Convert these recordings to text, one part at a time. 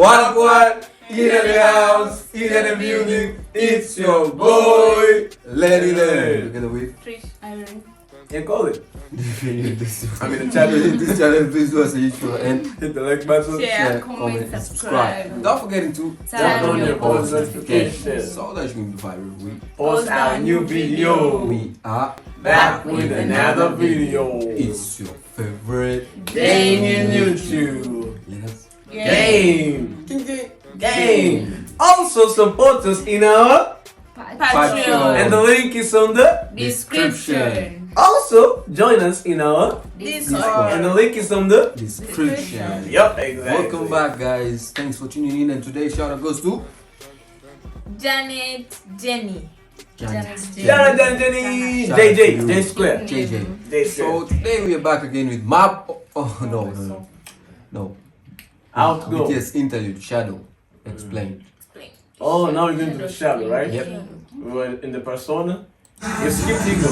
What? In the house, in the building, it's your boy, Lenny there. Together with Trish, Iron. Yeah, call it. I mean, the channel, this channel, please do us a huge favor and Hit the like button. Share, comment, subscribe. Don't forget to Turn on your post notifications. so that you can be viral. We Post our new video. we are Back with another video. It's your favorite Game in YouTube. Yes. Game. Game. Also support us in our Patreon. and the link is on the Description. also join us in our Discord. and the link is on the Description. Yup, exactly. Welcome back, guys. Thanks for tuning in. And today's shout out goes to Janet, Jenny. Janet. Jenny. Shout out to JJ. you. J Square. JJ. J So Square. today we are back again with map. Oh no. Outgo. BTS Interlude Shadow. Explain. Oh, now we're going to the shadow, right? Yep. We were in the persona. We skipped ego.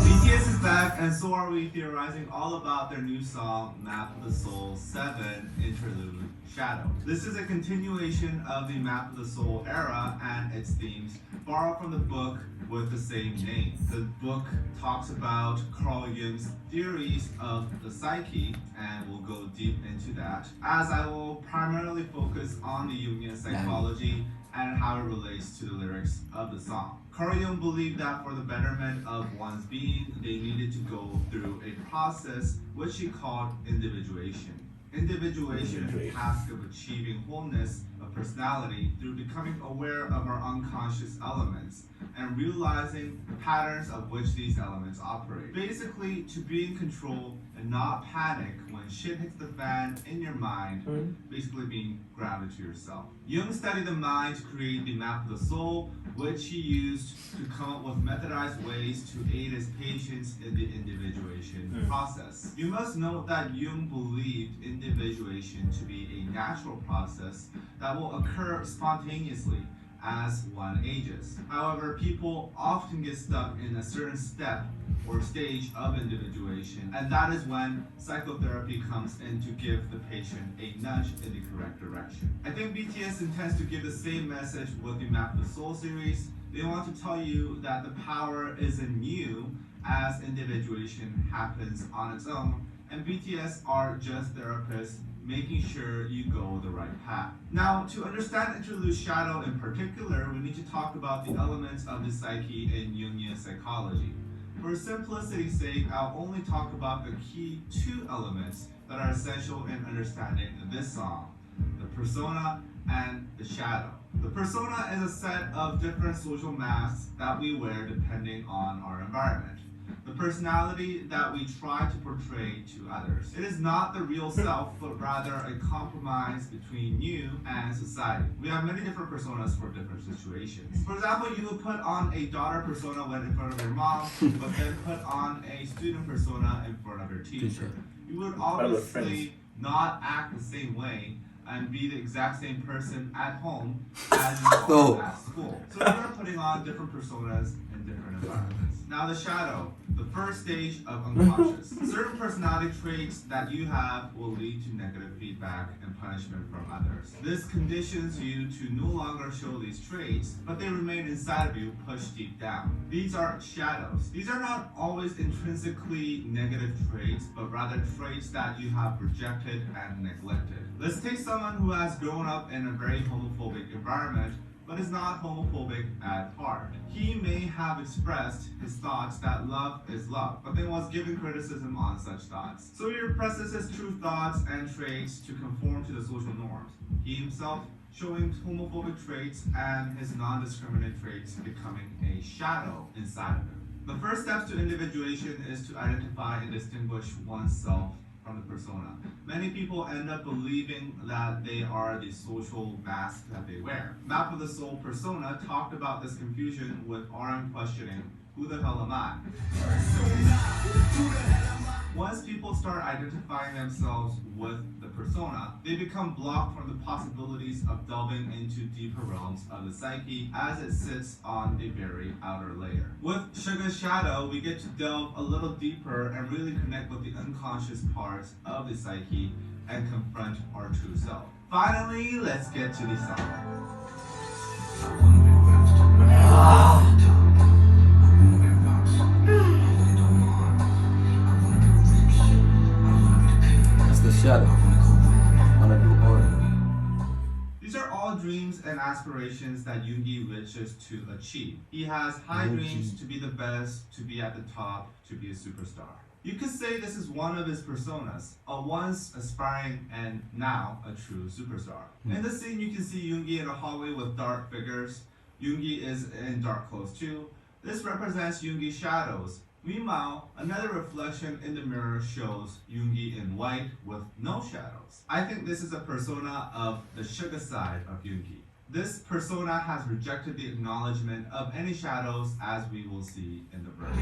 BTS is back, and so are we theorizing all about their new song, Map of the Soul 7 Interlude Shadow. This is a continuation of the Map of the Soul era and its themes, borrowed from the book with the same name. The book talks about Carl Jung's theories of the psyche, and we'll go deep into that, as I will primarily focus on the Jungian psychology and how it relates to the lyrics of the song. Carl Jung believed that for the betterment of one's being, they needed to go through a process which he called individuation. Individuation is the task of achieving wholeness of personality through becoming aware of our unconscious elements and realizing the patterns of which these elements operate. Basically, to be in control and not panic when shit hits the fan in your mind, basically being grounded to yourself. Jung studied the mind to create the map of the soul, which he used to come up with methodized ways to aid his patients in the individuation process. You must note that Jung believed individuation to be a natural process that will occur spontaneously as one ages. However, people often get stuck in a certain step or stage of individuation, and that is when psychotherapy comes in to give the patient a nudge in the correct direction. I think BTS intends to give the same message with the Map of the Soul series. They want to tell you that the power is in you as individuation happens on its own, and BTS are just therapists making sure you go the right path. Now, to understand Interlude Shadow in particular, we need to talk about the elements of the psyche in Jungian psychology. For simplicity's sake, I'll only talk about the key two elements that are essential in understanding this song: the persona and the shadow. The persona is a set of different social masks that we wear depending on our environment. The personality that we try to portray to others. It is not the real self, but rather a compromise between you and society. We have many different personas for different situations. For example, you would put on a daughter persona when in front of your mom, but then put on a student persona in front of your teacher. You would obviously not act the same way and be the exact same person at home as you are at school. So you're putting on different personas in different environments. Now the shadow, the first stage of unconscious. Certain personality traits that you have will lead to negative feedback and punishment from others. This conditions you to no longer show these traits, but they remain inside of you, pushed deep down. These are shadows. These are not always intrinsically negative traits, but rather traits that you have rejected and neglected. Let's take someone who has grown up in a very homophobic environment, but is not homophobic at heart. He may have expressed his thoughts that love is love, but then was given criticism on such thoughts. So he represses his true thoughts and traits to conform to the social norms. He himself showing homophobic traits and his non-discriminate traits becoming a shadow inside of him. The first steps to individuation is to identify and distinguish oneself from the persona. Many people end up believing that they are the social mask that they wear. Map of the Soul persona talked about this confusion with RM questioning who the hell am I? Once people start identifying themselves with the persona, they become blocked from the possibilities of delving into deeper realms of the psyche as it sits on a very outer layer. With Sugar's shadow, we get to delve a little deeper and really connect with the unconscious parts of the psyche and confront our true self. Finally, let's get to the song. That's the shadow. Wanna do all. These are all dreams and aspirations that Yoongi wishes to achieve. He has high dreams to be the best, to be at the top, to be a superstar. You could say this is one of his personas, a once aspiring and now a true superstar. In the scene, you can see Yoongi in a hallway with dark figures. Yoongi is in dark clothes too. This represents Yoongi's shadows. Meanwhile, another reflection in the mirror shows Yoongi in white with no shadows. I think this is a persona of the sugar side of Yoongi. This persona has rejected the acknowledgement of any shadows, as we will see in the verse.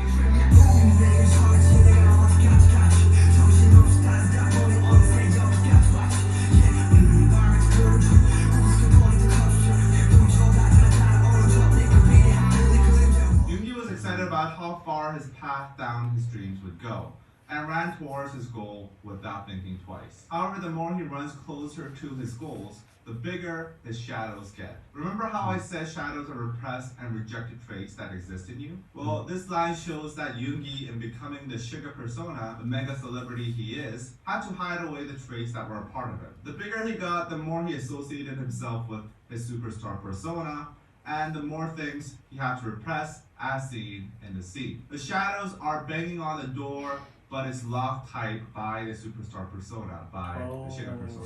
Yoongi was excited about how far his path down his dreams would go, and ran towards his goal without thinking twice. However, the more he runs closer to his goals, the bigger his shadows get. Remember how I said shadows are repressed and rejected traits that exist in you? Well, this line shows that Yoongi, in becoming the sugar persona, the mega celebrity he is, had to hide away the traits that were a part of him. The bigger he got, the more he associated himself with his superstar persona, and the more things he had to repress, as seen in the scene. The shadows are banging on the door, but it's locked tight by the superstar persona, by the sugar persona.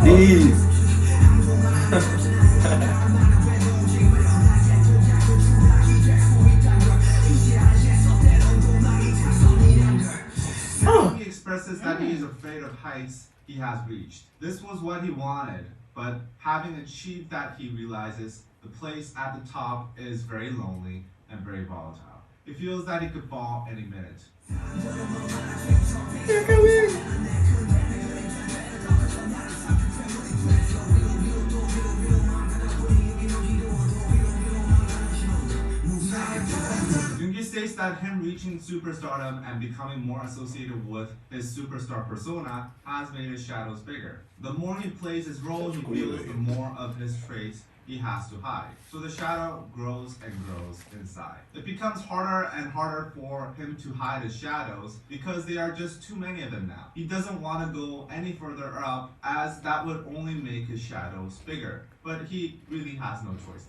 These. He expresses that he is afraid of heights he has reached. This was what he wanted, but having achieved that, he realizes the place at the top is very lonely and very volatile. He feels that he could fall any minute. Yoongi states that him reaching superstardom and becoming more associated with his superstar persona has made his shadows bigger. The more he plays his role, he feels the more of his traits he has to hide. So the shadow grows and grows inside. It becomes harder and harder for him to hide his shadows because there are just too many of them now. He doesn't want to go any further up, as that would only make his shadows bigger. But he really has no choice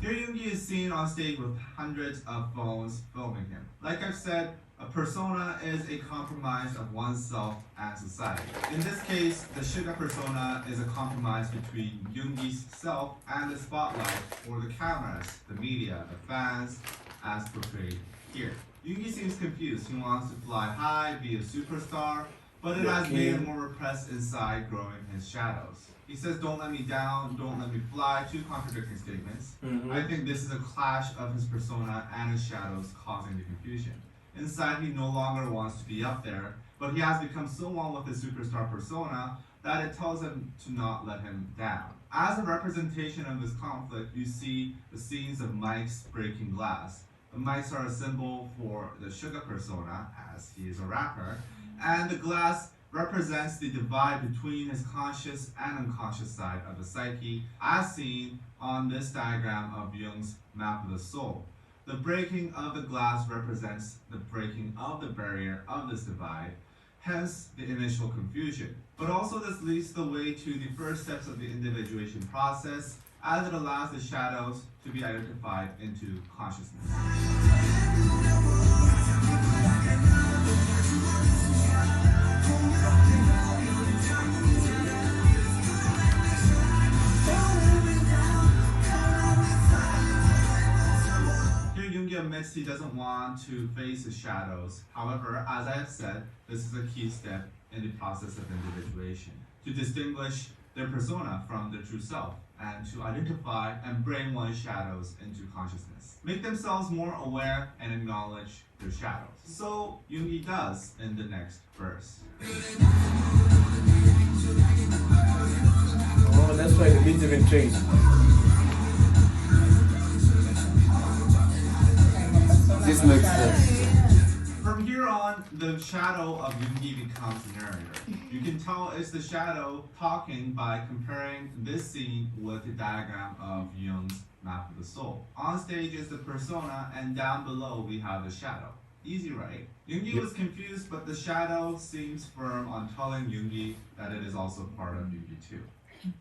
Here Yoongi is seen on stage with hundreds of phones filming him. Like I've said, a persona is a compromise of oneself and society. In this case, the sugar persona is a compromise between Yoongi's self and the spotlight, or the cameras, the media, the fans, as portrayed here. Yoongi seems confused. He wants to fly high, be a superstar, but it has made him more repressed inside, growing his shadows. He says, "Don't let me down, don't let me fly," two contradicting statements. I think this is a clash of his persona and his shadows causing the confusion. Inside, he no longer wants to be up there, but he has become so one with his superstar persona that it tells him to not let him down. As a representation of this conflict, you see the scenes of mics breaking glass. The mics are a symbol for the sugar persona, as he is a rapper, and the glass represents the divide between his conscious and unconscious side of the psyche, as seen on this diagram of Jung's map of the soul. The breaking of the glass represents the breaking of the barrier of this divide, hence the initial confusion. But also this leads the way to the first steps of the individuation process, as it allows the shadows to be identified into consciousness. Here Jungian admits this, he doesn't want to face his shadows. However, as I have said, this is a key step in the process of individuation to distinguish their persona from their true self and to identify and bring one's shadows into consciousness. Make themselves more aware and acknowledge their shadows. So Yoongi does in the next verse. Oh, that's why the beats even changed. This makes sense. From here on, the shadow of Yoongi becomes the narrator. You can tell it's the shadow talking by comparing this scene with the diagram of Jung's map of the soul. On stage is the persona, and down below we have the shadow. Easy, right? Yoongi was confused, but the shadow seems firm on telling Yoongi that it is also part of Yoongi too.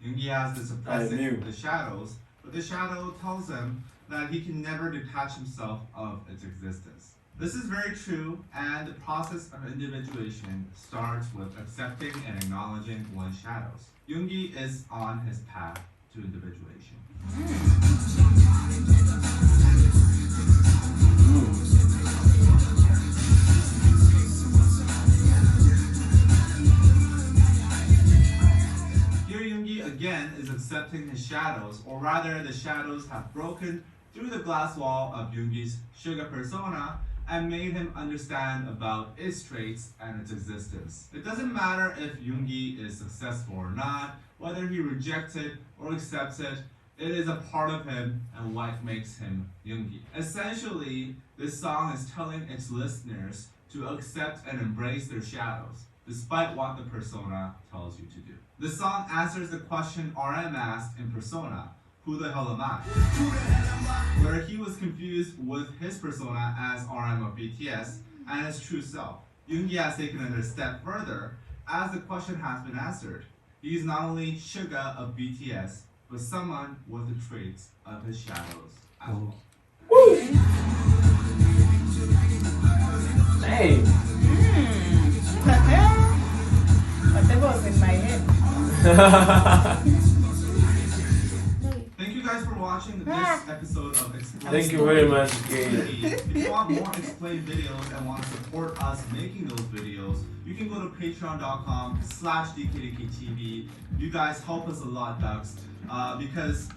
Yoongi has to suppress the shadows, but the shadow tells him that he can never detach himself of its existence. This is very true, and the process of individuation starts with accepting and acknowledging one's shadows. Yoongi is on his path to individuation. Here Yoongi again is accepting his shadows, or rather the shadows have broken through the glass wall of Yoongi's sugar persona and made him understand about its traits and its existence. It doesn't matter if Yoongi is successful or not, whether he rejects it or accepts it, it is a part of him and what makes him Yoongi. Essentially, this song is telling its listeners to accept and embrace their shadows, despite what the persona tells you to do. The song answers the question RM asked in Persona, who the hell am I? Where he was confused with his persona as RM of BTS and his true self. Yoongi has taken it a step further as the question has been answered. He is not only Suga of BTS, but someone with the traits of his shadows as well. Woo! Hey! Whatever was in my head. Thank you guys for watching this episode of Explain. Thank you very much, Gabe. If you want more Explain videos and want to support us making those videos, you can go to patreon.com/DKDKTV. You guys help us a lot, Ducks, because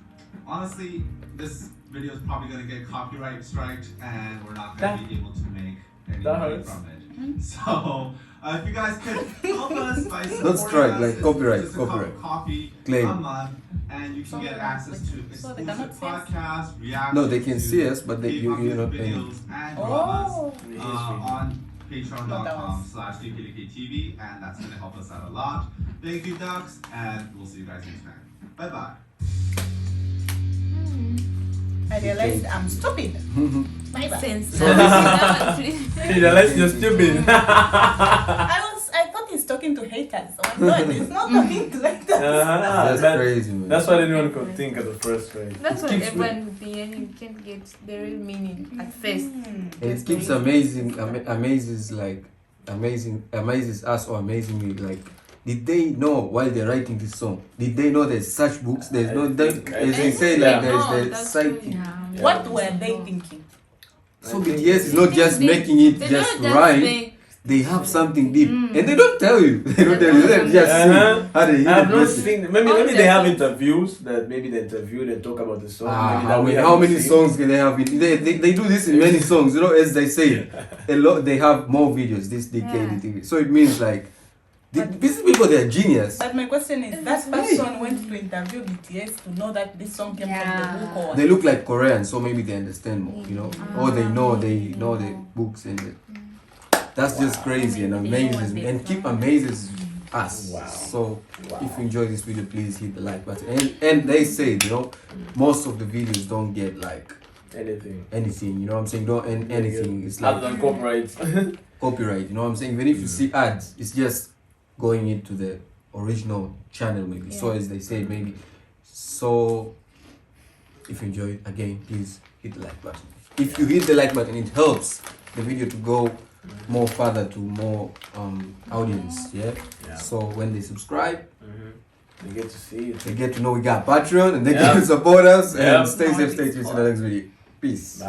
honestly, this video is probably going to get copyright striked and we're not going to be able to make any money from it. So, if you guys could help us by supporting Not strike, us, like it's copyright, just a cup copyright. of coffee Claim. a month, and you can get access to exclusive podcasts, reactions. No, they can see us, but you're not paying. videos and dramas Oh. on patreon.com/DKDKTV, and that's going to help us out a lot. Thank you, Ducks, and we'll see you guys next time. Bye bye. I realized I'm stupid. Bye bye. Sense. Let's just stupid. I thought he's talking to haters. Oh my god, he's not talking to haters. That's crazy, man. That's what anyone could think at the first place. That's what Keeps everyone would be, and you can't get the real meaning at first. It keeps amazes us or amazing me. Like, did they know while they're writing this song? Did they know there's such books? There's no, as they say, like there's the psychic. What were they thinking? So BTS is not just making it just rhyme. They have something deep, and they don't tell you. They don't tell you. They just sing. How they I have not sing. seen. Maybe they have interviews that maybe they interviewed and talk about the song. Maybe that we How many haven't seen. songs can they have? They do this in many songs. You know, as they say, a lot. They have more videos this decade. TV. So it means like these people, they're genius. But my question is, that person went to interview BTS to know that this song came from the book or They look like Koreans, so maybe they understand more. You know, or they know the books and that's just crazy and amazes me and keep amazes us. Wow. So if you enjoy this video, please hit the like button. And they say, you know, most of the videos don't get like Anything. you know what I'm saying? Don't end anything. It's like Other than copyright. copyright, you know what I'm saying? Even if you see ads, it's just going into the original channel maybe. So as they say, maybe. So if you enjoy it, again, please hit the like button. If you hit the like button, it helps the video to go more further to more audience. Yeah. So when they subscribe, They get to see it. they get to know we got Patreon and they get to support us and stay safe, stay tuned to the next video. Peace. Bye.